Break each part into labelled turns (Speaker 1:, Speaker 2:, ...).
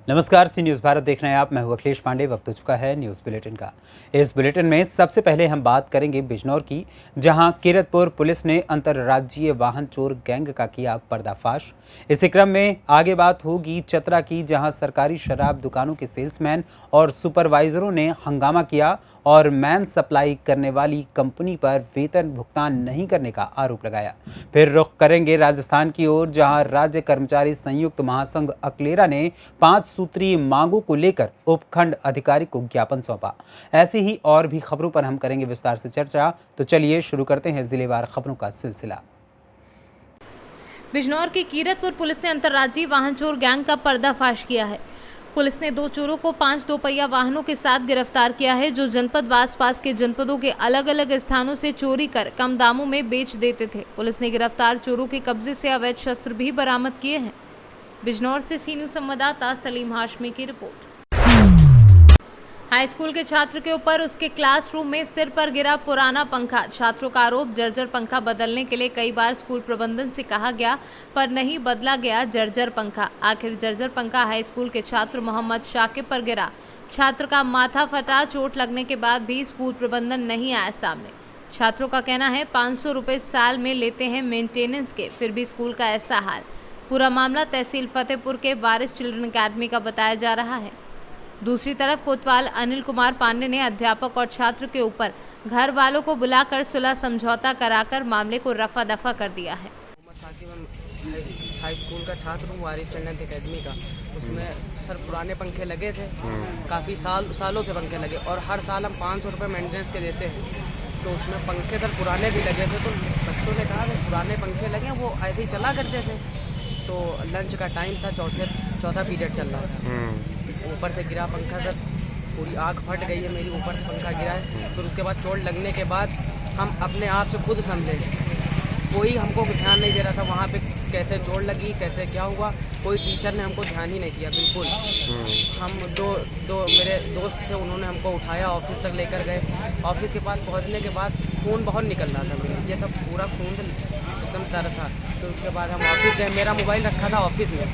Speaker 1: नमस्कार, सी न्यूज़ भारत देख रहे हैं आप। मैं हूं अखिलेश पांडे। वक्त हो चुका है न्यूज़ बुलेटिन का। इस बुलेटिन में सबसे पहले हम बात करेंगे बिजनौर की, जहां कीरतपुर पुलिस ने अंतर्राज्यीय वाहन चोर गैंग का किया पर्दाफाश। इसी क्रम में आगे बात होगी चतरा की, जहां सरकारी शराब दुकानों के सेल्समैन और सुपरवाइजरों ने हंगामा किया और मैन सप्लाई करने वाली कंपनी पर वेतन भुगतान नहीं करने का आरोप लगाया। फिर रुख करेंगे राजस्थान की ओर, जहां राज्य कर्मचारी संयुक्त महासंघ अकलेरा ने 5 सूत्रीय मांगों को लेकर उपखंड अधिकारी को ज्ञापन सौंपा। ऐसी ही और भी खबरों पर हम करेंगे विस्तार से चर्चा। तो चलिए शुरू करते हैं जिलेवार खबरों का सिलसिला।
Speaker 2: बिजनौर की कीरतपुर पुलिस ने अंतर्राज्यीय वाहन चोर गैंग का पर्दाफाश किया है। पुलिस ने 2 चोरों को 5 दोपहिया वाहनों के साथ गिरफ्तार किया है, जो जनपद व आसपास के जनपदों के अलग अलग स्थानों से चोरी कर कम दामों में बेच देते थे। पुलिस ने गिरफ्तार चोरों के कब्जे से अवैध शस्त्र भी बरामद किए हैं। बिजनौर से सी न्यूज़ संवाददाता सलीम हाशमी की रिपोर्ट। हाई स्कूल के छात्र के ऊपर उसके क्लासरूम में सिर पर गिरा पुराना पंखा। छात्रों का आरोप, जर्जर पंखा बदलने के लिए कई बार स्कूल प्रबंधन से कहा गया, पर नहीं बदला गया जर्जर पंखा। आखिर जर्जर पंखा हाई स्कूल के छात्र मोहम्मद शाकिब पर गिरा। छात्र का माथा फटा। चोट लगने के बाद भी स्कूल प्रबंधन नहीं आया सामने। छात्रों का कहना है 500 रुपये साल में लेते हैं मेंटेनेंस के, फिर भी स्कूल का ऐसा हाल। पूरा मामला तहसील फतेहपुर के वारिस चिल्ड्रन अकेडमी का बताया जा रहा है। दूसरी तरफ कोतवाल अनिल कुमार पांडे ने अध्यापक और छात्र के ऊपर घर वालों को बुलाकर सुलह समझौता कराकर मामले को रफा दफा कर दिया है।
Speaker 3: हाई स्कूल का छात्र हूँ, वारिस चिल्ड्रन अकेडमी का। उसमें सर पुराने पंखे लगे थे, काफ़ी सालों से पंखे लगे, और हर साल हम 500 रुपये मेंटेनेंस के देते हैं। तो उसमें पंखे सर पुराने भी लगे थे, तो बच्चों ने कहा कि पुराने पंखे लगे, वो ऐसे ही चला करते थे। तो लंच का टाइम था, चौथा पीरियड चल रहा था। ऊपर से गिरा पंखा सर, पूरी आँख फट गई है मेरी, ऊपर से पंखा गिरा है। फिर उसके बाद चोट लगने के बाद हम अपने आप से खुद समझे, कोई हमको ध्यान नहीं दे रहा था वहाँ पे, कैसे चोट लगी, कैसे क्या हुआ, कोई टीचर ने हमको ध्यान ही नहीं दिया बिल्कुल। हम दो मेरे दोस्त थे, उन्होंने हमको उठाया, ऑफिस तक लेकर गए। ऑफिस के पास पहुँचने के बाद खून बहुत निकल रहा था मेरा, ये सब पूरा खून एकदम दर्द था। तो उसके बाद हम ऑफिस गए, मेरा मोबाइल रखा था ऑफिस में,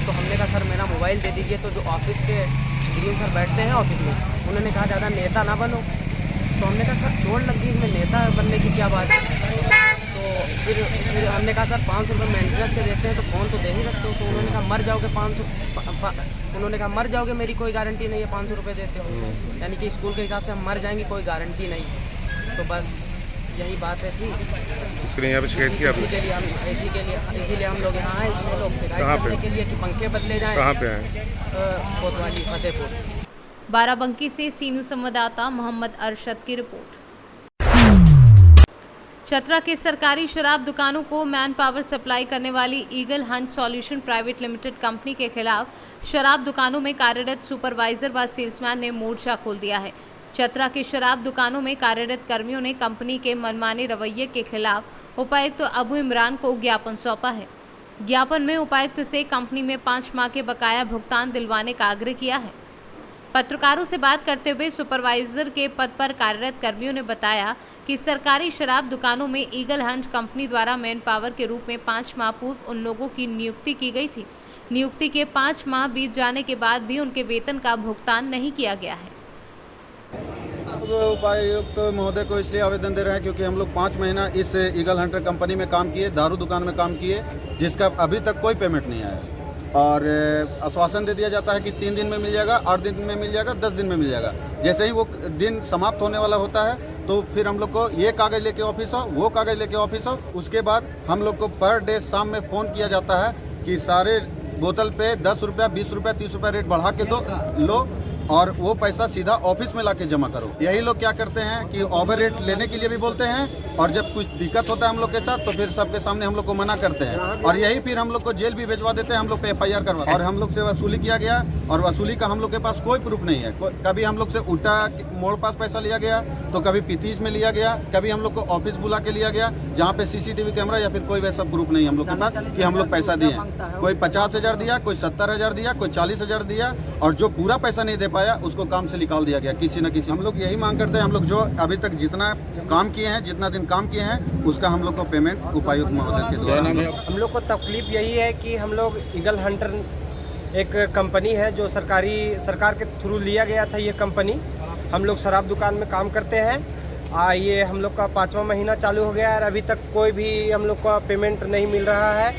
Speaker 3: तो हमने कहा सर मेरा मोबाइल दे दीजिए। तो जो ऑफिस के ग्रीन सर बैठते हैं ऑफिस में, उन्होंने कहा ज़्यादा नेता ना बनो। तो हमने कहा सर चोट लग गई, इसमें नेता बनने की क्या बात है। तो फिर हमने कहा सर 500 रुपये मेंटेनेंस के देते हैं, तो फ़ोन तो दे ही सकते हो। तो उन्होंने कहा मर जाओगे, 500 उन्होंने कहा मर जाओगे, मेरी कोई गारंटी नहीं है, 500 रुपये देते हो, यानी कि स्कूल के हिसाब से हम मर जाएंगे, कोई गारंटी नहीं। तो बस यही बात है थी।
Speaker 4: इसके लिए यहाँ पे शिकायत की आपने?
Speaker 3: इसीलिए हम लोग यहाँ आए, इसमें लोग शिकायत करने के लिए कि पंखे बदले जाएँ।
Speaker 4: कहाँ पे आए?
Speaker 3: कोतवाली फतेहपुर।
Speaker 2: बाराबंकी से सी न्यूज़ संवाददाता मोहम्मद अरशद की रिपोर्ट। चतरा के सरकारी शराब दुकानों को मैन पावर सप्लाई करने वाली eagle Hunt solution private limited company के खिलाफ शराब दुकानों में कार्यरत सुपरवाइजर व सेल्समैन ने मोर्चा खोल दिया है। चतरा के शराब दुकानों में कार्यरत कर्मियों ने कंपनी के मनमाने रवैये के खिलाफ उपायुक्त अबू इमरान को ज्ञापन सौंपा है। ज्ञापन में उपायुक्त से कंपनी में 5 माह के बकाया भुगतान दिलवाने का आग्रह किया है। पत्रकारों से बात करते हुए सुपरवाइजर के पद पर कार्यरत कर्मियों ने बताया कि सरकारी शराब दुकानों में ईगल हंट कंपनी द्वारा मैन पावर के रूप में 5 माह पूर्व उन लोगों की नियुक्ति की गई थी। नियुक्ति के 5 माह बीत जाने के बाद भी उनके वेतन का भुगतान नहीं किया गया है।
Speaker 5: उपायुक्त महोदय को इसलिए आवेदन दे रहे हैं क्योंकि हम लोग 5 महीना इस ईगल हंटर कंपनी में काम किए, दारू दुकान में काम किए, जिसका अभी तक कोई पेमेंट नहीं आया। और आश्वासन दे दिया जाता है कि 3 दिन में मिल जाएगा, 8 दिन में मिल जाएगा, 10 दिन में मिल जाएगा। जैसे ही वो दिन समाप्त होने वाला होता है तो फिर हम लोग को ये कागज़ लेके ऑफिस आओ, वो कागज़ लेके ऑफिस आओ। उसके बाद हम लोग को पर डे शाम में फ़ोन किया जाता है कि सारे बोतल पे 10 रुपया, 20 रुपया, 30 रुपया रेट बढ़ा के लो, और वो पैसा सीधा ऑफिस में लाके जमा करो। यही लोग क्या करते हैं कि ओवर रेट लेने के लिए भी बोलते हैं, और जब कुछ दिक्कत होता है हम लोग के साथ तो फिर सबके सामने हम लोग को मना करते हैं, और यही फिर हम लोग को जेल भी भेजवा देते हैं, हम लोग पे FIR करवा। और हम लोग से वसूली किया गया, और वसूली का हम लोग के पास कोई प्रूफ नहीं है। कभी हम लोग से उल्टा मोड़ पास पैसा लिया गया, तो कभी पीतीज में लिया गया, कभी हम लोग को ऑफिस बुला के लिया गया, जहाँ पे CCTV कैमरा या फिर कोई वैसा प्रूफ नहीं हम लोग के पास कि हम लोग पैसा दिए। कोई 50,000 दिया, कोई 70,000 दिया, कोई 40,000 दिया, और जो पूरा पैसा नहीं दे पाया उसको काम से निकाल दिया गया किसी न किसी। हम लोग यही मांग करते हैं, हम लोग जो अभी तक जितना काम किए हैं, जितना दिन काम किए हैं, उसका हम लोग को पेमेंट उपायुक्त महोदय के द्वारा।
Speaker 3: हम लोग को तकलीफ यही है कि हम लोग ईगल हंटर
Speaker 6: एक कंपनी है जो सरकार के थ्रू लिया गया था। ये कंपनी हम लोग शराब दुकान में काम करते हैं। ये हम लोग का 5वां महीना चालू हो गया है और अभी तक कोई भी हम लोग का पेमेंट नहीं मिल रहा है।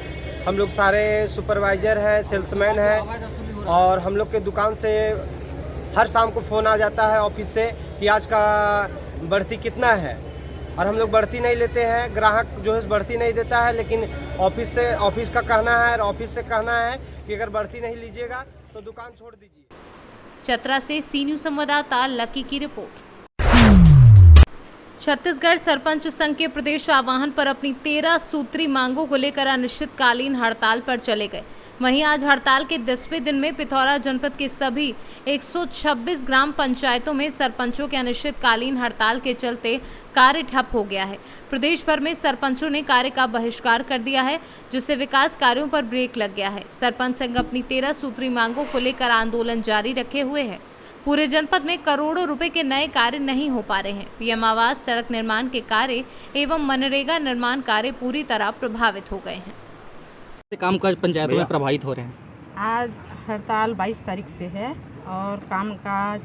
Speaker 6: हम लोग सारे सुपरवाइज़र हैं, सेल्समैन हैं और हम लोग के दुकान से हर शाम को फ़ोन आ जाता है ऑफिस से कि आज का बढ़ती कितना है, और हम लोग बढ़ती नहीं लेते हैं। ग्राहक जो है बढ़ती नहीं देता है, लेकिन ऑफिस का कहना है और ऑफिस से कहना है कि अगर बढ़ती नहीं लीजिएगा तो दुकान छोड़ दीजिए।
Speaker 2: चतरा से सी न्यूज़ संवाददाता लकी की रिपोर्ट। छत्तीसगढ़ सरपंच संघ के प्रदेश आह्वान पर अपनी 13 सूत्री मांगों को लेकर अनिश्चितकालीन हड़ताल पर चले गए। वहीं आज हड़ताल के 10वें दिन में पिथौरा जनपद के सभी 126 ग्राम पंचायतों में सरपंचों के अनिश्चितकालीन हड़ताल के चलते कार्य ठप हो गया है। प्रदेश भर में सरपंचों ने कार्य का बहिष्कार कर दिया है, जिससे विकास कार्यों पर ब्रेक लग गया है। सरपंच संघ अपनी 13 सूत्री मांगों को लेकर आंदोलन जारी रखे हुए है। पूरे जनपद में करोड़ों रुपए के नए कार्य नहीं हो पा रहे हैं। पीएम आवास, सड़क निर्माण के कार्य एवं मनरेगा निर्माण कार्य पूरी तरह प्रभावित हो गए हैं।
Speaker 7: कामकाज पंचायतों में प्रभावित हो रहे हैं।
Speaker 8: आज हड़ताल 22 तारीख से है और कामकाज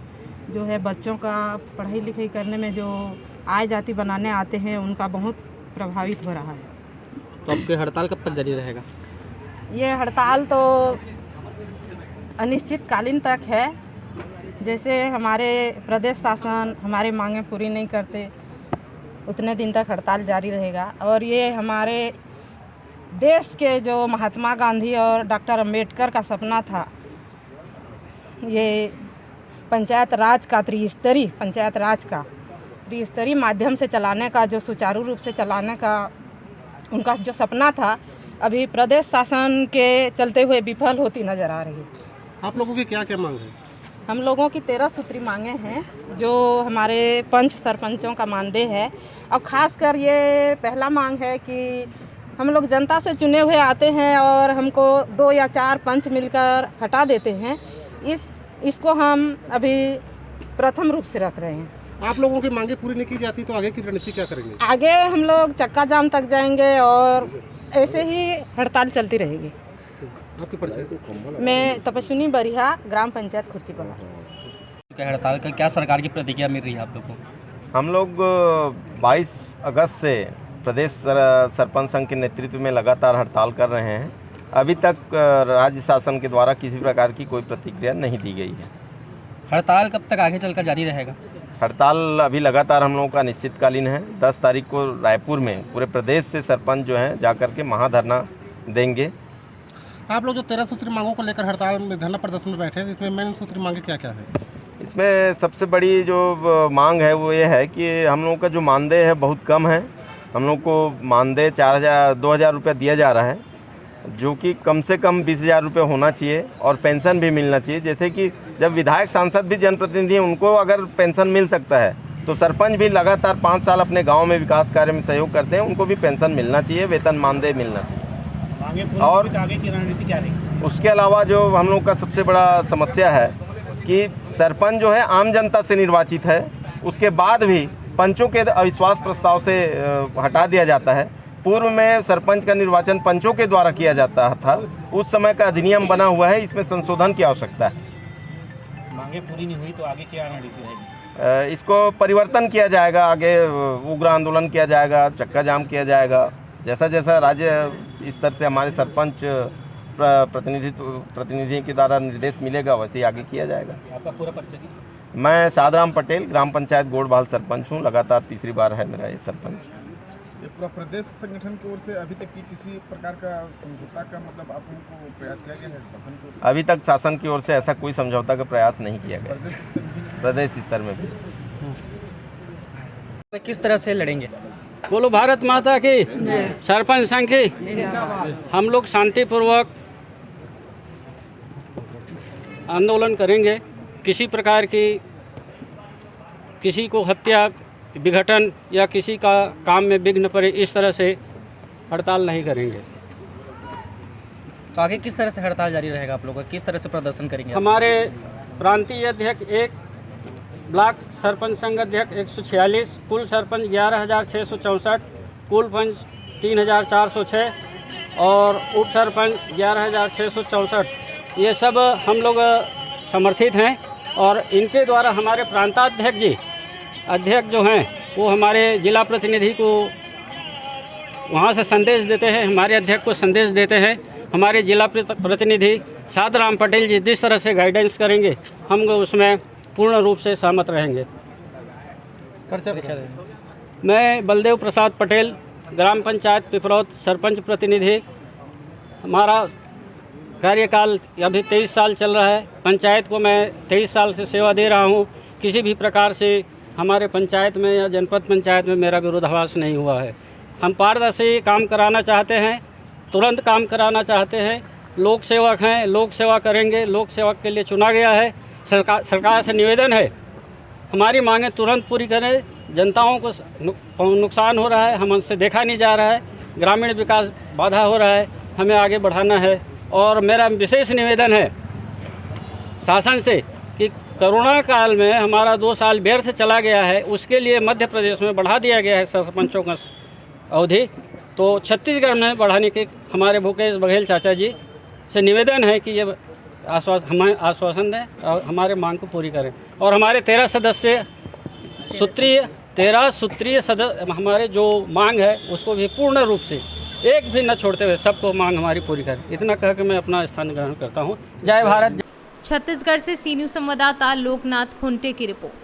Speaker 8: जो है बच्चों का पढ़ाई लिखाई करने में जो आय जाति बनाने आते हैं उनका बहुत प्रभावित हो रहा है।
Speaker 7: तो आपकी हड़ताल कब तक जारी रहेगा?
Speaker 8: ये हड़ताल तो अनिश्चितकालीन तक है। जैसे हमारे प्रदेश शासन हमारे मांगें पूरी नहीं करते उतने दिन तक हड़ताल जारी रहेगा। और ये हमारे देश के जो महात्मा गांधी और डॉक्टर अंबेडकर का सपना था, ये पंचायत राज का त्रिस्तरीय माध्यम से चलाने का, जो सुचारू रूप से चलाने का उनका जो सपना था, अभी प्रदेश शासन के चलते हुए विफल होती नज़र आ रही है।
Speaker 9: आप लोगों की क्या क्या मांग है?
Speaker 8: हम लोगों की 13 सूत्री मांगे हैं, जो हमारे पंच सरपंचों का मानदेय है। और ख़ासकर ये पहला मांग है कि हम लोग जनता से चुने हुए आते हैं और हमको 2 या 4 पंच मिलकर हटा देते हैं। इसको हम अभी प्रथम रूप से रख रहे हैं।
Speaker 9: आप लोगों की मांगे पूरी नहीं की जाती तो आगे की रणनीति क्या करेंगे? आगे
Speaker 8: हम लोग चक्का जाम तक जाएंगे और ऐसे ही हड़ताल चलती रहेगी।
Speaker 9: आपके परिचय?
Speaker 8: मैं तपस्विनी बरिहा, ग्राम पंचायत खुर्सीकला।
Speaker 7: हड़ताल का क्या सरकार की प्रतिक्रिया मिल रही है आप लोगों को?
Speaker 10: हम लोग 22 अगस्त से प्रदेश सरपंच संघ के नेतृत्व में लगातार हड़ताल कर रहे हैं। अभी तक राज्य शासन के द्वारा किसी प्रकार की कोई प्रतिक्रिया नहीं दी गई है।
Speaker 7: हड़ताल कब तक आगे चलकर जारी रहेगा?
Speaker 10: हड़ताल अभी लगातार हम लोगों का निश्चितकालीन है। 10 तारीख को रायपुर में पूरे प्रदेश से सरपंच जो हैं जाकर के महाधरना देंगे।
Speaker 9: आप लोग जो 13 सूत्री मांगों को लेकर हड़ताल में धरना प्रदर्शन में बैठे हैं, इसमें मेन सूत्री मांगे क्या क्या है?
Speaker 10: इसमें सबसे बड़ी जो मांग है वो ये है कि हम लोगों का जो मानदेय है बहुत कम है। हम लोग को मानदेय 2,000 रुपये दिया जा रहा है, जो कि कम से कम 20,000 रुपये होना चाहिए और पेंशन भी मिलना चाहिए। जैसे कि जब विधायक सांसद भी जनप्रतिनिधि हैं, उनको अगर पेंशन मिल सकता है तो सरपंच भी लगातार 5 साल अपने गांव में विकास कार्य में सहयोग करते हैं, उनको भी पेंशन मिलना चाहिए, वेतन मानदेय मिलना चाहिए। और आगे की रणनीति क्या रहेगी? उसके अलावा जो हम लोग का सबसे बड़ा समस्या है कि सरपंच जो है आम जनता से निर्वाचित है, उसके बाद भी पंचों के अविश्वास प्रस्ताव से हटा दिया जाता है। पूर्व में सरपंच का निर्वाचन पंचों के द्वारा किया जाता था, उस समय का अधिनियम बना हुआ है, इसमें संशोधन की आवश्यकता है।
Speaker 7: मांगे पूरी नहीं हुई तो आगे क्या रणनीति रहेगी?
Speaker 10: इसको परिवर्तन किया जाएगा, आगे उग्र आंदोलन किया जाएगा, चक्का जाम किया जाएगा। जैसा जैसा राज्य स्तर से हमारे सरपंच प्रतिनिधि के द्वारा निर्देश मिलेगा वैसे ही आगे किया जाएगा।
Speaker 7: आपका पूरा परिचय?
Speaker 10: मैं शादराम पटेल, ग्राम पंचायत गोड़भाल सरपंच हूँ। लगातार तीसरी बार है मेरा ये सरपंच।
Speaker 9: पूरा प्रदेश संगठन की ओर से अभी तक की किसी प्रकार का समझौता का मतलब आप उनको प्रयास किया गया है शासन की ओर से?
Speaker 10: अभी तक शासन की ओर से ऐसा कोई समझौता का प्रयास नहीं किया गया। प्रदेश स्तर में भी।
Speaker 7: किस तरह से लड़ेंगे?
Speaker 11: बोलो भारत माता की, सरपंच संघ की। हम लोग शांतिपूर्वक आंदोलन करेंगे। किसी प्रकार की किसी को हत्या, विघटन या किसी का काम में विघ्न पड़े, इस तरह से हड़ताल नहीं करेंगे।
Speaker 7: तो आगे किस तरह से हड़ताल जारी रहेगा आप लोगों का? किस तरह से प्रदर्शन करेंगे?
Speaker 11: हमारे प्रांतीय अध्यक्ष 1, ब्लॉक सरपंच संघ अध्यक्ष 146, कुल सरपंच 11,664, कुल पंच 3,406 और उप सरपंच 11,664 ये सब हम लोग समर्थित हैं। और इनके द्वारा हमारे प्रांताध्यक्ष जी अध्यक्ष जो हैं वो हमारे जिला प्रतिनिधि को वहाँ से संदेश देते हैं, हमारे अध्यक्ष को संदेश देते हैं। हमारे जिला प्रतिनिधि सादराम पटेल जी जिस तरह से गाइडेंस करेंगे हम उसमें पूर्ण रूप से सहमत रहेंगे। मैं बलदेव प्रसाद पटेल, ग्राम पंचायत पिपरौत सरपंच प्रतिनिधि। हमारा कार्यकाल अभी 23 साल चल रहा है। पंचायत को मैं 23 साल से सेवा दे रहा हूँ। किसी भी प्रकार से हमारे पंचायत में या जनपद पंचायत में मेरा विरोधाभास नहीं हुआ है। हम पारदर्शी काम कराना चाहते हैं, तुरंत काम कराना चाहते हैं। लोक सेवक हैं, लोक सेवा करेंगे, लोक सेवक के लिए चुना गया है। सरकार से निवेदन है हमारी मांगें तुरंत पूरी करें। जनताओं को नुकसान हो रहा है, हम उससे देखा नहीं जा रहा है। ग्रामीण विकास बाधा हो रहा है, हमें आगे बढ़ाना है। और मेरा विशेष निवेदन है शासन से कि कोरोना काल में हमारा 2 साल व्यर्थ चला गया है, उसके लिए मध्य प्रदेश में बढ़ा दिया गया है सरपंचों का अवधि, तो छत्तीसगढ़ में बढ़ाने के हमारे भूपेश बघेल चाचा जी से निवेदन है कि ये हमें आश्वासन दें और हमारे मांग को पूरी करें। और हमारे 13 सूत्रीय सदस्य हमारे जो मांग है उसको भी पूर्ण रूप से एक भी न छोड़ते हुए सबको मांग हमारी पूरी करें। इतना कह के मैं अपना स्थान ग्रहण करता हूँ। जय भारत।
Speaker 2: छत्तीसगढ़ से सी न्यूज़ संवाददाता लोकनाथ खुंटे की रिपोर्ट।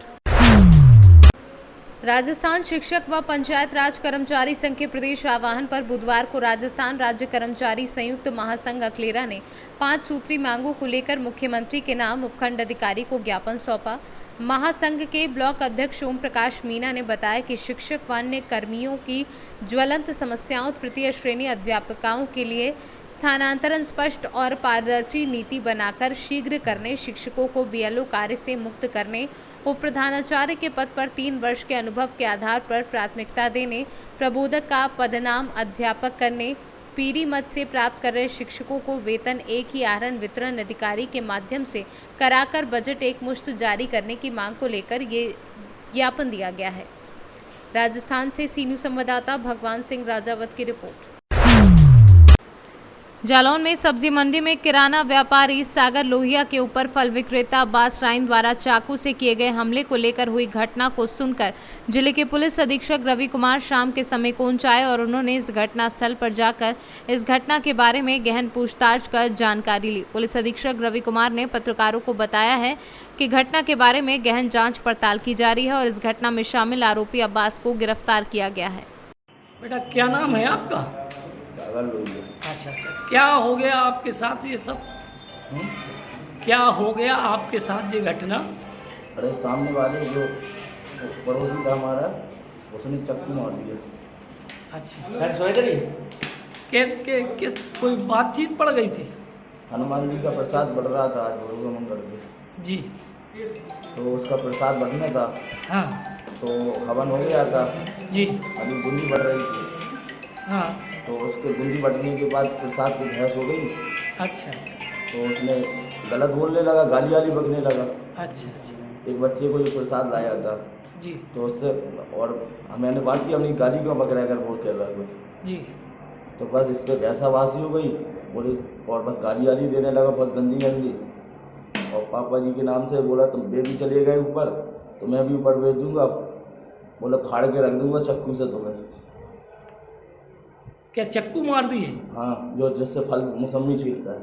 Speaker 2: राजस्थान शिक्षक व पंचायत राज कर्मचारी संघ के प्रदेश आह्वान पर बुधवार को राजस्थान राज्य कर्मचारी संयुक्त महासंघ अकलेरा ने 5 सूत्री मांगों को लेकर मुख्यमंत्री के नाम उपखंड अधिकारी को ज्ञापन सौंपा। महासंघ के ब्लॉक अध्यक्ष ओम प्रकाश मीना ने बताया कि शिक्षक व अन्य कर्मियों की ज्वलंत समस्याओं तृतीय श्रेणी अध्यापकों के लिए स्थानांतरण स्पष्ट और पारदर्शी नीति बनाकर शीघ्र करने, शिक्षकों को बीएलओ कार्य से मुक्त करने, उप प्रधानाचार्य के पद पर 3 वर्ष के अनुभव के आधार पर प्राथमिकता देने, प्रबोधक का पदनाम अध्यापक करने, पीरी मद से प्राप्त कर रहे शिक्षकों को वेतन एक ही आहरण वितरण अधिकारी के माध्यम से कराकर बजट एकमुश्त जारी करने की मांग को लेकर ये ज्ञापन दिया गया है। राजस्थान से सी न्यूज़ संवाददाता भगवान सिंह राजावत की रिपोर्ट। जालौन में सब्जी मंडी में किराना व्यापारी सागर लोहिया के ऊपर फल विक्रेता अब्बास राइन द्वारा चाकू से किए गए हमले को लेकर हुई घटना को सुनकर जिले के पुलिस अधीक्षक रवि कुमार शाम के समय पहुंच आए और उन्होंने इस घटना स्थल पर जाकर इस घटना के बारे में गहन पूछताछ कर जानकारी ली। पुलिस अधीक्षक रवि कुमार ने पत्रकारों को बताया है कि घटना के बारे में गहन जाँच पड़ताल की जा रही है और इस घटना में शामिल आरोपी अब्बास को गिरफ्तार किया गया है।
Speaker 12: बेटा क्या नाम है आपका? अच्छा, क्या हो गया आपके साथ ये सब? क्या हो गया आपके साथ ये घटना?
Speaker 13: अरे सामने वाले जो पड़ोसी था हमारा उसने चक्कू मार दिया।
Speaker 12: अच्छा, किस कोई बातचीत पड़ गई थी?
Speaker 13: हनुमान जी का प्रसाद बढ़ रहा था आज भोरवा मंगल के
Speaker 12: जी,
Speaker 13: तो उसका प्रसाद बढ़ने था।
Speaker 12: हाँ,
Speaker 13: तो हवन हो गया था
Speaker 12: जी,
Speaker 13: अभी बूंदी बढ़ रही थी।
Speaker 12: हाँ,
Speaker 13: तो उसके बूंदी बढ़ने के बाद प्रसाद की भैंस हो गई।
Speaker 12: अच्छा,
Speaker 13: तो उसने गलत बोलने लगा, गाली वाली बकने लगा।
Speaker 12: अच्छा,
Speaker 13: एक बच्चे को जो प्रसाद लाया था
Speaker 12: जी,
Speaker 13: तो उससे और मैंने बात की अपनी गाली क्यों पकड़ा कर बोल कर रहा कुछ
Speaker 12: जी,
Speaker 13: तो बस इस पर भैंसावासी हो गई बोले और बस गाली वाली देने लगा बहुत गंदी गंदी। और पापा जी के नाम से बोला तुम बेबी चले गए ऊपर तो मैं भी ऊपर भेज दूंगा, बोला फाड़ के रख दूंगा चक्कू से तुम्हें।
Speaker 12: क्या चक्कू मार दिए?
Speaker 13: हाँ, जो जिससे फल मौसमी छीलता है।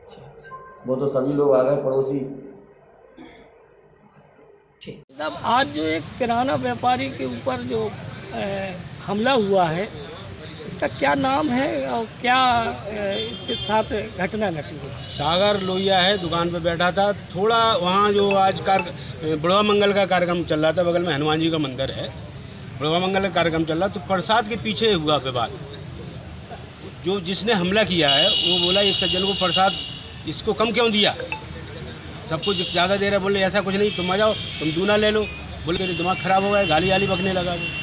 Speaker 12: अच्छा,
Speaker 13: वो तो सभी लोग आ गए पड़ोसी।
Speaker 12: ठीक, साहब आज जो एक किराना व्यापारी के ऊपर जो हमला हुआ है इसका क्या नाम है और क्या इसके साथ घटना घटी है?
Speaker 14: सागर लोहिया है, दुकान पे बैठा था। थोड़ा वहाँ जो आज बुढ़वा मंगल का कार्यक्रम चल रहा था, बगल में हनुमान जी का मंदिर है, बुढ़वा मंगल का कार्यक्रम चल रहा, तो प्रसाद के पीछे हुआ विवाद। जो जिसने हमला किया है वो बोला एक सज्जन को प्रसाद इसको कम क्यों दिया, सब कुछ ज़्यादा दे रहा। बोले ऐसा कुछ नहीं, तुम आ जाओ तुम दूना ले लो। बोले तेरे दिमाग ख़राब हो गया, गाली वाली बकने लगा वो।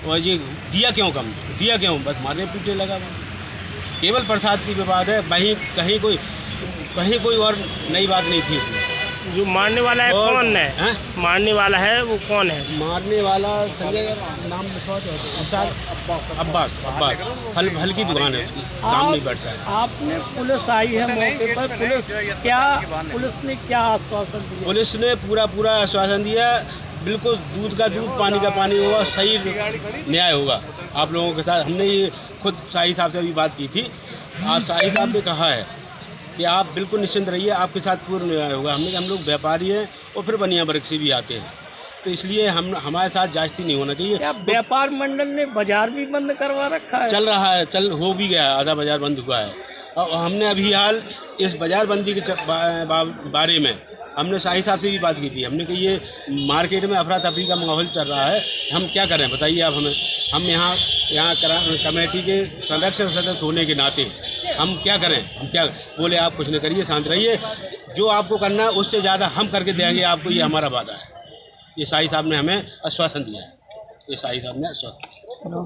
Speaker 14: और ये दिया क्यों कम, दिया क्यों, बस मारने पीटने लगा वो। केवल प्रसाद की विवाद है, वहीं कहीं कोई और नई बात नहीं थी इसमें।
Speaker 12: जो मारने वाला है कौन है? मारने वाला है वो कौन है?
Speaker 14: मारने वाला संजय नाम लिखवा तो अब्बास हल्की दुकान है उसकी, सामने बैठता है।
Speaker 12: आपने पुलिस आई है मौके पर, पुलिस ने क्या आश्वासन दिया?
Speaker 14: पुलिस ने पूरा आश्वासन दिया, बिल्कुल दूध का दूध पानी का पानी होगा, सही न्याय होगा आप लोगों के साथ। हमने ये खुद शाही साहब से भी बात की थी। आज शाही साहब ने कहा है कि आप बिल्कुल निश्चिंत रहिए, आपके साथ पूर्ण न्याय होगा। हम लोग व्यापारी हैं और फिर बनिया वर्ग से भी आते हैं, तो इसलिए हमारे साथ जास्ती नहीं होना चाहिए।
Speaker 12: क्या व्यापार मंडल ने बाजार भी बंद करवा रखा है?
Speaker 14: चल रहा है, हो भी गया, आधा बाजार बंद हुआ है। और हमने अभी हाल इस बाजार बंदी के बारे में हमने शाही साहब से भी बात की थी। हमने कि ये मार्केट में अफरा तफरी का माहौल चल रहा है, हम क्या करें बताइए आप हमें। हम यहाँ कमेटी के संरक्षक सदस्य होने के नाते हम क्या करें? हम क्या बोले, आप कुछ नहीं करिए, शांत रहिए, जो आपको करना है उससे ज़्यादा हम करके देंगे आपको, ये हमारा वादा है। ये शाही साहब ने हमें आश्वासन दिया है, ये शाही साहब ने आश्वासन दिया।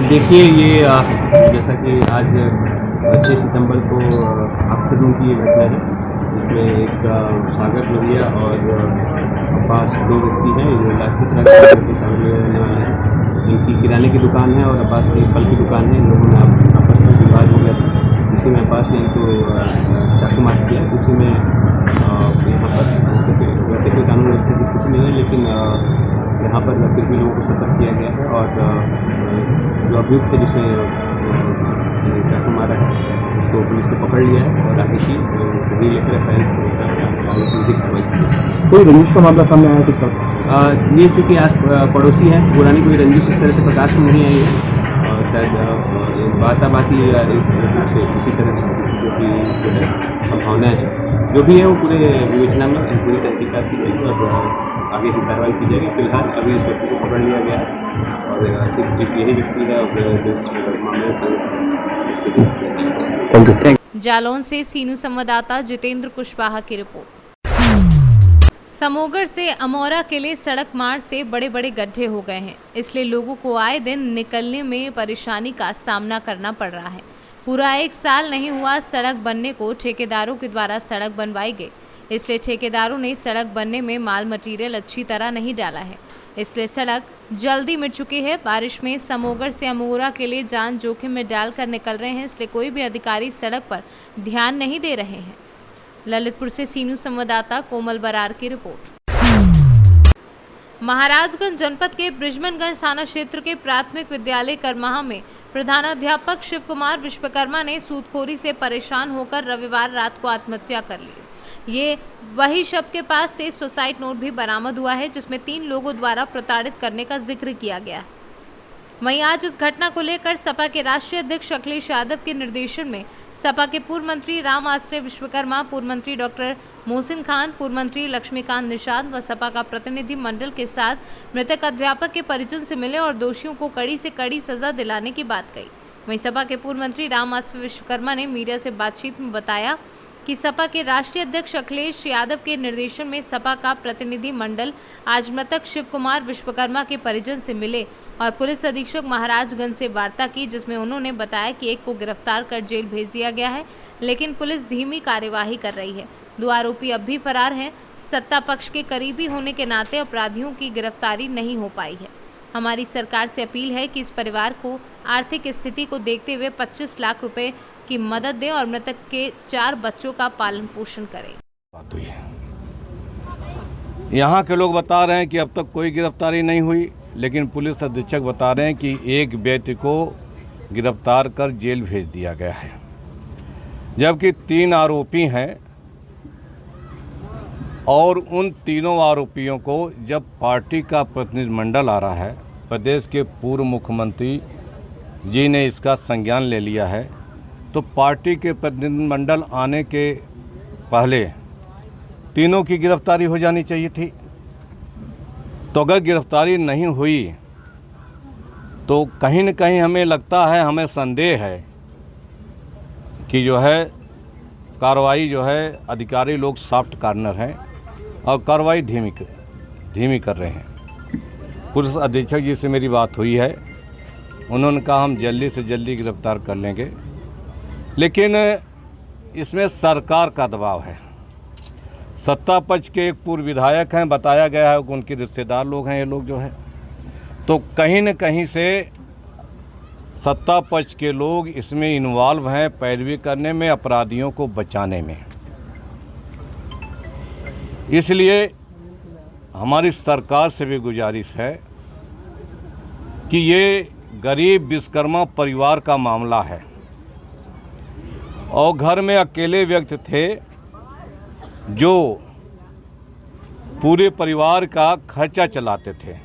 Speaker 15: देखिए, ये जैसा कि आज 25 सितंबर को आफ्टरनून की ये घटना है, जिसमें एक सागर लोहिया और अब्बास 2 व्यक्ति हैं जो लाखित राज के सामने रहने वाले हैं। इनकी किराने की दुकान है और अब्बास की फल की दुकान है। इन लोगों ने आपस में विवाद हो गया था, उसी में अब्बास ने इनको चाकू मार किया। उसी में यहाँ पर वैसे कोई कानून व्यवस्था की स्थिति नहीं है, लेकिन यहाँ पर फिर भी लोगों को सतर्क किया गया है और जो अभियुक्त है जिसने चाकू मारा है उसको पुलिस ने पकड़ लिया है और आगे की वही लेकर कार्रवाई की।
Speaker 9: कोई रंजिश का मामला सामने आया कितना?
Speaker 15: ये चूँकि आस पड़ोसी हैं, पुरानी कोई रंजिश इस तरह से प्रकाश में नहीं आई है और शायद बाताबाती किसी तरह जो कि जो है संभावना है, जो भी है वो पूरे विवेचना में पूरी तहकीकात की जाएगी और आगे की कार्रवाई की जाएगी। फिलहाल अभी इस व्यक्ति को पकड़ लिया गया है और सिर्फ एक यही व्यक्ति है जिस मामले से।
Speaker 2: जालौन से सीनू संवाददाता जितेंद्र कुशवाहा की रिपोर्ट। समोगर से अमौरा के लिए सड़क मार्ग से बड़े बड़े गड्ढे हो गए हैं, इसलिए लोगों को आए दिन निकलने में परेशानी का सामना करना पड़ रहा है। पूरा 1 साल नहीं हुआ सड़क बनने को, ठेकेदारों के द्वारा सड़क बनवाई गई, इसलिए ठेकेदारों ने सड़क बनने में माल मटेरियल अच्छी तरह नहीं डाला है, इसलिए सड़क जल्दी मिट चुकी है। बारिश में समोगर से अमौरा के लिए जान जोखिम में डालकर निकल रहे हैं, इसलिए कोई भी अधिकारी सड़क पर ध्यान नहीं दे रहे हैं। ललितपुर से सीनू संवाददाता कोमल बरार की रिपोर्ट। महाराजगंज जनपद के बृजमनगंज थाना क्षेत्र के प्राथमिक विद्यालय करमाहा में प्रधानाध्यापक शिव कुमार विश्वकर्मा ने सूदखोरी से परेशान होकर रविवार रात को आत्महत्या कर ली। ये वही शव के पास से सुसाइड नोट भी बरामद हुआ है, जिसमें 3 लोगों द्वारा प्रताड़ित करने का जिक्र किया गया। वहीं आज इस घटना को लेकर सपा के राष्ट्रीय अध्यक्ष अखिलेश यादव के निर्देशन में सपा के पूर्व मंत्री राम आश्रय विश्वकर्मा, पूर्व मंत्री डॉक्टर मोहसिन खान, पूर्व मंत्री लक्ष्मीकांत निषाद व सपा का प्रतिनिधि मंडल के साथ मृतक अध्यापक के परिजन से मिले और दोषियों को कड़ी से कड़ी सजा दिलाने की बात कही। वहीं सपा के पूर्व मंत्री राम आश्रय विश्वकर्मा ने मीडिया से बातचीत में बताया कि सपा के राष्ट्रीय अध्यक्ष अखिलेश यादव के निर्देशन में सपा का प्रतिनिधि मंडल आज मृतक शिव कुमार विश्वकर्मा के परिजन से मिले और पुलिस अधीक्षक महाराजगंज से वार्ता की, जिसमें उन्होंने बताया कि एक को गिरफ्तार कर जेल भेज दिया गया है, लेकिन पुलिस धीमी कार्यवाही कर रही है। 2 आरोपी अब भी फरार हैं। सत्ता पक्ष के करीबी होने के नाते अपराधियों की गिरफ्तारी नहीं हो पाई है। हमारी सरकार से अपील है कि इस परिवार को आर्थिक स्थिति को देखते हुए 25 लाख रुपए की मदद दें और मृतक के 4 बच्चों का पालन पोषण करें।
Speaker 16: यहाँ के लोग बता रहे हैं कि अब तक कोई गिरफ्तारी नहीं हुई, लेकिन पुलिस अधीक्षक बता रहे हैं कि एक व्यक्ति को गिरफ्तार कर जेल भेज दिया गया है, जबकि 3 आरोपी हैं और उन तीनों आरोपियों को जब पार्टी का प्रतिनिधिमंडल आ रहा है, प्रदेश के पूर्व मुख्यमंत्री जी ने इसका संज्ञान ले लिया है, तो पार्टी के प्रतिनिधिमंडल आने के पहले तीनों की गिरफ्तारी हो जानी चाहिए थी। तो अगर गिरफ्तारी नहीं हुई तो कहीं न कहीं हमें लगता है, हमें संदेह है कि जो है कार्रवाई जो है अधिकारी लोग सॉफ्ट कॉर्नर हैं और कार्रवाई धीमी कर रहे हैं। पुलिस अधीक्षक जी से मेरी बात हुई है, उन्होंने कहा हम जल्दी से जल्दी गिरफ्तार कर लेंगे, लेकिन इसमें सरकार का दबाव है। सत्ता पक्ष के एक पूर्व विधायक हैं, बताया गया है कि उनके रिश्तेदार लोग हैं ये लोग जो है, तो कहीं न कहीं से सत्ता पक्ष के लोग इसमें इन्वॉल्व हैं, पैरवी करने में, अपराधियों को बचाने में। इसलिए हमारी सरकार से भी गुजारिश है कि ये गरीब विश्वकर्मा परिवार का मामला है और घर में अकेले व्यक्ति थे जो पूरे परिवार का खर्चा चलाते थे।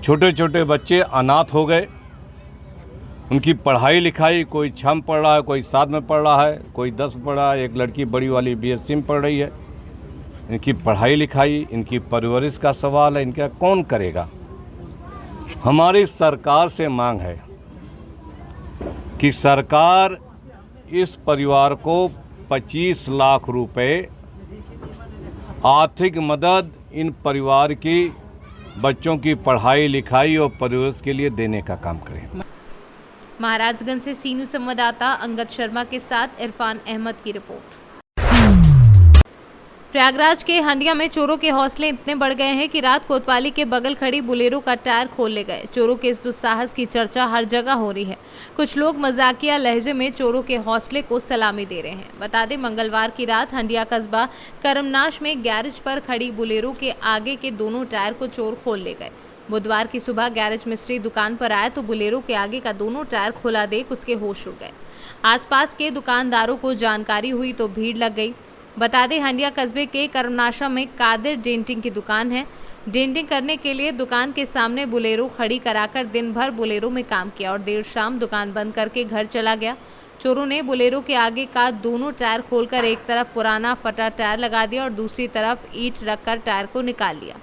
Speaker 16: छोटे छोटे बच्चे अनाथ हो गए, उनकी पढ़ाई लिखाई, कोई 6 में पढ़ रहा है, कोई 7 में पढ़ रहा है, कोई 10 में पढ़ रहा है, एक लड़की बड़ी वाली BSc में पढ़ रही है। इनकी पढ़ाई लिखाई, इनकी परवरिश का सवाल है, इनका कौन करेगा। हमारी सरकार से मांग है कि सरकार इस परिवार को 25 लाख रुपए आर्थिक मदद इन परिवार की बच्चों की पढ़ाई लिखाई और परवरिश के लिए देने का काम करे।
Speaker 2: महाराजगंज से सीनू संवाददाता अंगद शर्मा के साथ इरफान अहमद की रिपोर्ट। प्रयागराज के हंडिया में चोरों के हौसले इतने बढ़ गए हैं कि रात कोतवाली के बगल खड़ी बुलेरो का टायर खोल ले गए। चोरों के इस दुस्साहस की चर्चा हर जगह हो रही है। कुछ लोग मजाकिया लहजे में चोरों के हौसले को सलामी दे रहे हैं। बता दें, मंगलवार की रात हंडिया कस्बा करमनाश में गैरेज पर खड़ी बुलेरो के आगे के दोनों टायर को चोर खोल ले गए। बुधवार की सुबह गैरेज मिस्त्री दुकान पर आए तो बुलेरो के आगे का दोनों टायर खुला देख उसके होश उड़ गए। आसपास के दुकानदारों को जानकारी हुई तो भीड़ लग गई। बता दें, हंडिया कस्बे के करमनाशा में कादिर डेंटिंग की दुकान है। डेंटिंग करने के लिए दुकान के सामने बुलेरो खड़ी कराकर दिन भर बुलेरो में काम किया और देर शाम दुकान बंद करके घर चला गया। चोरों ने बुलेरो के आगे का दोनों टायर खोलकर एक तरफ पुराना फटा टायर लगा दिया और दूसरी तरफ ईंट रखकर टायर को निकाल लिया।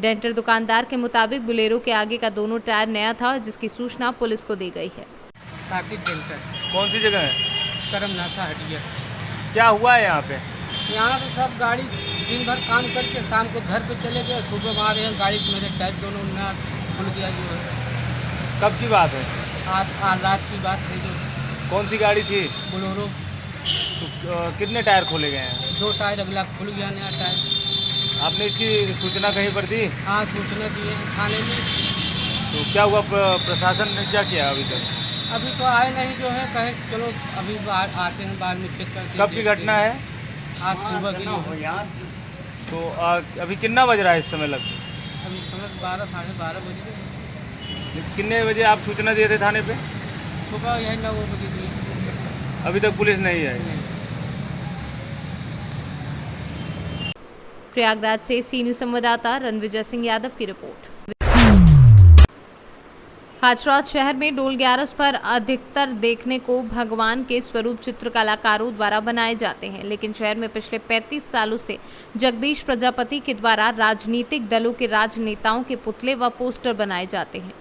Speaker 2: डेंटर दुकानदार के मुताबिक बुलेरो के आगे का दोनों टायर नया था, जिसकी सूचना पुलिस को दी गई है।
Speaker 3: साकिब डेंटर।
Speaker 7: कौन सी जगह है?
Speaker 3: करमनाशा हटिया।
Speaker 7: क्या हुआ है यहाँ पे?
Speaker 3: यहाँ पे सब गाड़ी दिन भर काम करके शाम को घर पे चले गए, सुबह आ रहे हैं गाड़ी मेरे टायर दोनों नया खुल गया। जो है
Speaker 7: कब की बात है?
Speaker 3: आज रात की बात है। जो
Speaker 7: कौन सी गाड़ी थी?
Speaker 3: बोलेरो।
Speaker 7: तो कितने टायर खोले गए हैं?
Speaker 3: 2 टायर, अगला खुल गया नया टायर।
Speaker 7: आपने इसकी सूचना कहीं पर दी?
Speaker 3: हाँ, सूचना दी है थाने में।
Speaker 7: तो क्या हुआ, प्रशासन ने क्या किया अभी तक?
Speaker 3: अभी तो आए नहीं, जो है कहे चलो अभी आते हैं बाद में चेक करके।
Speaker 7: कब की घटना है?
Speaker 3: आज सुबह की।
Speaker 7: तो अभी कितना बज रहा है इस समय लगभग?
Speaker 3: अभी समय 12 साढ़े 12 बज गए।
Speaker 7: कितने बजे आप सूचना दिए थे थाने पे?
Speaker 3: सुबह यही 9 बजे दी।
Speaker 7: अभी तक पुलिस नहीं आई?
Speaker 2: प्रयागराज से सीनू संवाददाता रणविजय सिंह यादव की रिपोर्ट। हाथरस शहर में डोल ग्यारस पर अधिकतर देखने को भगवान के स्वरूप चित्र कलाकारों द्वारा बनाए जाते हैं, लेकिन शहर में पिछले 35 सालों से जगदीश प्रजापति के द्वारा राजनीतिक दलों के राजनेताओं के पुतले व पोस्टर बनाए जाते हैं।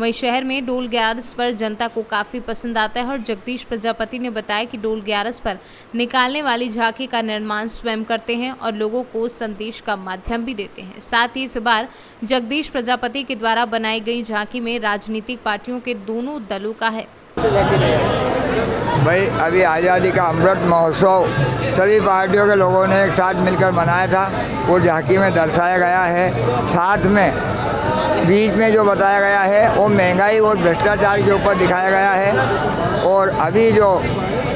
Speaker 2: वहीं शहर में डोल ग्यारस पर जनता को काफ़ी पसंद आता है और जगदीश प्रजापति ने बताया कि डोल ग्यारस पर निकालने वाली झांकी का निर्माण स्वयं करते हैं और लोगों को संदेश का माध्यम भी देते हैं। साथ ही इस बार जगदीश प्रजापति के द्वारा बनाई गई झांकी में राजनीतिक पार्टियों के दोनों दलों का है।
Speaker 17: भाई अभी आज़ादी का अमृत महोत्सव सभी पार्टियों के लोगों ने एक साथ मिलकर मनाया था, वो झांकी में दर्शाया गया है। साथ में बीच में जो बताया गया है वो महंगाई और भ्रष्टाचार के ऊपर दिखाया गया है। और अभी जो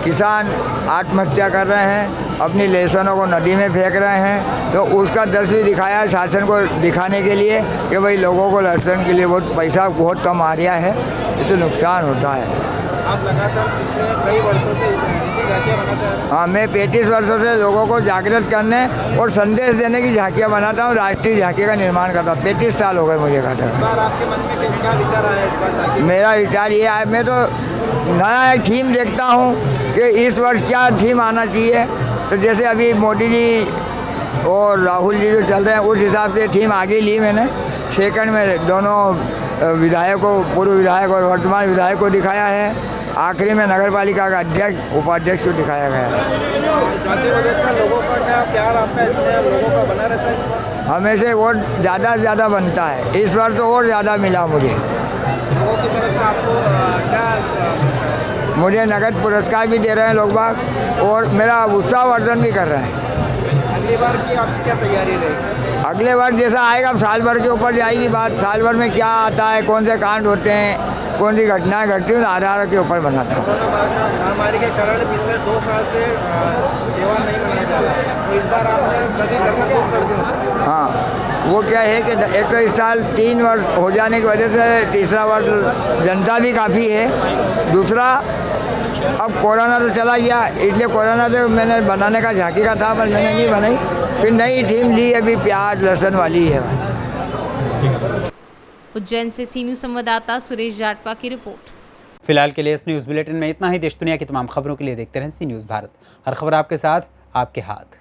Speaker 17: किसान आत्महत्या कर रहे हैं, अपनी लेसनों को नदी में फेंक रहे हैं, तो उसका दृश्य भी दिखाया है शासन को दिखाने के लिए कि भाई लोगों को लहसुन के लिए पैसा बहुत कम आ रहा है, इससे नुकसान होता है।
Speaker 9: आप लगातार पिछले कई वर्षों से इसी झांकियाँ बनाते हैं?
Speaker 17: हाँ, मैं 35 वर्षों से लोगों को जागृत करने और संदेश देने की झांकियाँ बनाता हूँ, राष्ट्रीय झांकी का निर्माण करता हूँ। 35 साल हो गए मुझे करते हुए।
Speaker 9: इस बार आपके मन में क्या विचार आया इस बार झांकी?
Speaker 17: मेरा विचार ये है, मैं तो नया एक थीम देखता हूँ कि इस वर्ष क्या थीम आना चाहिए। तो जैसे अभी मोदी जी और राहुल जी जो चल रहे हैं उस हिसाब से थीम आगे ली मैंने। सेकंड में दोनों विधायकों, पूर्व विधायक और वर्तमान विधायक को दिखाया है। आखिरी में नगर पालिका का अध्यक्ष उपाध्यक्ष को दिखाया गया है।
Speaker 9: झांकी को देखकर लोगों का क्या प्यार आपका इसमें लोगों का बना रहता है?
Speaker 17: हमेशा वोट ज़्यादा से ज़्यादा बनता है, इस बार तो और ज़्यादा मिला मुझे।
Speaker 9: लोगों की तरफ से आपको क्या?
Speaker 17: मुझे नगद पुरस्कार भी दे रहे हैं लोग बाग और मेरा उत्साहवर्धन भी कर रहे हैं।
Speaker 6: अगली बार की आपकी क्या तैयारी रहेगी?
Speaker 17: अगले बार जैसा आएगा साल भर के ऊपर जाएगी बात, साल भर में क्या आता है, कौन से कांड होते हैं, कौन सी घटनाएं घटती हैं, आधार के ऊपर बनाता हूँ।
Speaker 6: महामारी के कारण पिछले 2 साल से त्योहार नहीं मनाया जा रहा है, तो इस बार आपने सभी कसर दूर कर दी।
Speaker 17: हाँ, वो क्या है कि एक तो इस साल 3 वर्ष हो जाने की वजह से तीसरा वर्ष जनता भी काफ़ी है। दूसरा अब कोरोना तो चला गया, इसलिए कोरोना से मैंने बनाने का झांकी का था पर मैंने नहीं बनाई। फिर नई थीम ली, अभी प्याज लहसुन वाली है।
Speaker 2: उज्जैन से सी न्यूज़ संवाददाता सुरेश जाटवा की रिपोर्ट।
Speaker 1: फिलहाल के लिए इस न्यूज़ बुलेटिन में इतना ही। देश दुनिया की तमाम खबरों के लिए देखते रहें सी न्यूज़ भारत। हर खबर आपके साथ, आपके हाथ।